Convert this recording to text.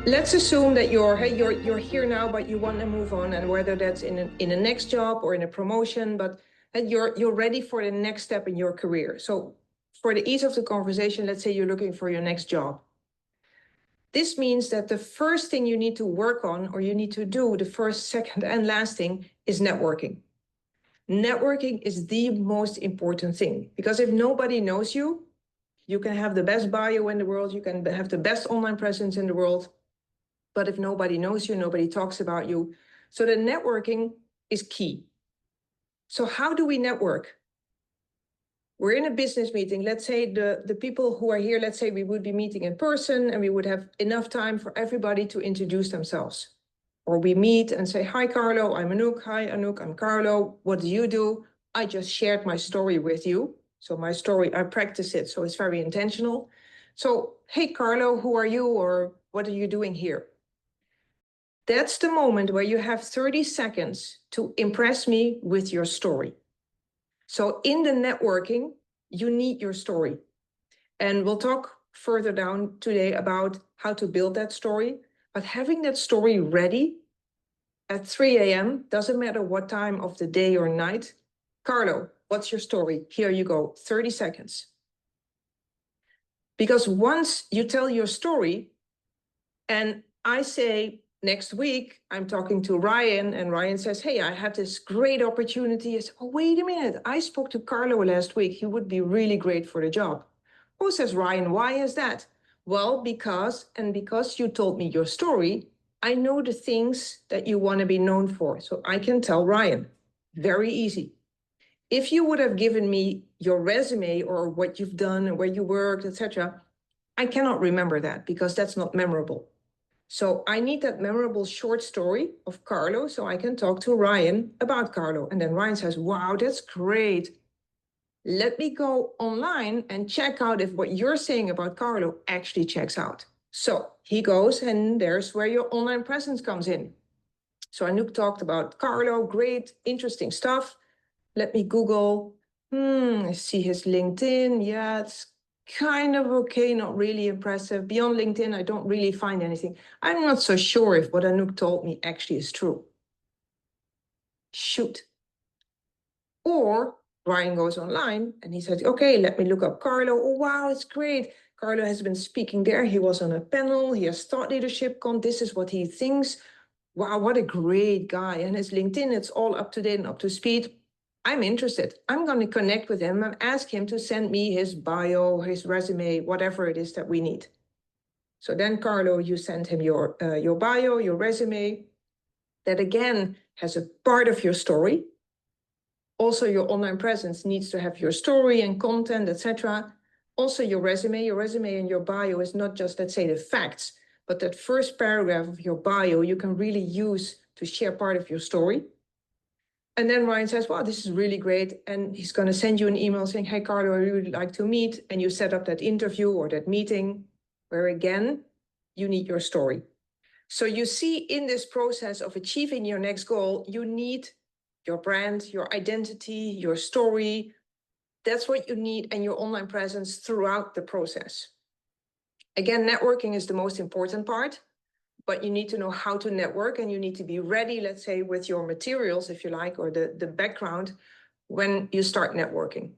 let's assume that you're here now, but you want to move on, and whether that's in a next job or in a promotion, but you're ready for the next step in your career. So for the ease of the conversation, let's say you're looking for your next job. This means that the first thing you need to work on, or you need to do, the first, second, and last thing, is networking. Networking is the most important thing, because if nobody knows you, you can have the best bio in the world, you can have the best online presence in the world, but if nobody knows you, nobody talks about you. So the networking is key. So how do we network? We're in a business meeting. Let's say the people who are here, let's say we would be meeting in person and we would have enough time for everybody to introduce themselves. Or we meet and say, hi, Carlo, I'm Anouk. Hi, Anouk, I'm Carlo. What do you do? I just shared my story with you. So my story, I practice it, so it's very intentional. So, hey, Carlo, who are you, or what are you doing here? That's the moment where you have 30 seconds to impress me with your story. So in the networking, you need your story. And we'll talk further down today about how to build that story. But having that story ready at 3 a.m., doesn't matter what time of the day or night. Carlo, what's your story? Here you go, 30 seconds. Because once you tell your story, and I say, next week, I'm talking to Ryan, and Ryan says, hey, I had this great opportunity. I say, oh, wait a minute. I spoke to Carlo last week. He would be really great for the job. Oh, says Ryan, why is that? Well, because you told me your story, I know the things that you want to be known for. So I can tell Ryan. Very easy. If you would have given me your resume or what you've done and where you worked, etc., I cannot remember that because that's not memorable. So I need that memorable short story of Carlo so I can talk to Ryan about Carlo. And then Ryan says, wow, that's great. Let me go online and check out if what you're saying about Carlo actually checks out. So he goes, and there's where your online presence comes in. So Anouk talked about Carlo, great, interesting stuff. Let me Google, I see his LinkedIn. Yeah, it's kind of okay, not really impressive. Beyond LinkedIn, I don't really find anything. I'm not so sure if what Anouk told me actually is true. Shoot. Or Ryan goes online and he says, okay, let me look up Carlo. Oh, wow, it's great. Carlo has been speaking there. He was on a panel. He has thought leadership con. This is what he thinks. Wow, what a great guy. And his LinkedIn, it's all up to date and up to speed. I'm interested. I'm going to connect with him and ask him to send me his bio, his resume, whatever it is that we need. So then, Carlo, you send him your bio, your resume. That again has a part of your story. Also, your online presence needs to have your story and content, etc. Also, your resume and your bio is not just, let's say, the facts, but that first paragraph of your bio you can really use to share part of your story. And then Ryan says, wow, this is really great. And he's going to send you an email saying, hey, Carlo, I really would like to meet. And you set up that interview or that meeting where, again, you need your story. So you see in this process of achieving your next goal, you need your brand, your identity, your story. That's what you need, and your online presence throughout the process. Again, networking is the most important part. But you need to know how to network, and you need to be ready, let's say, with your materials, if you like, or the background when you start networking.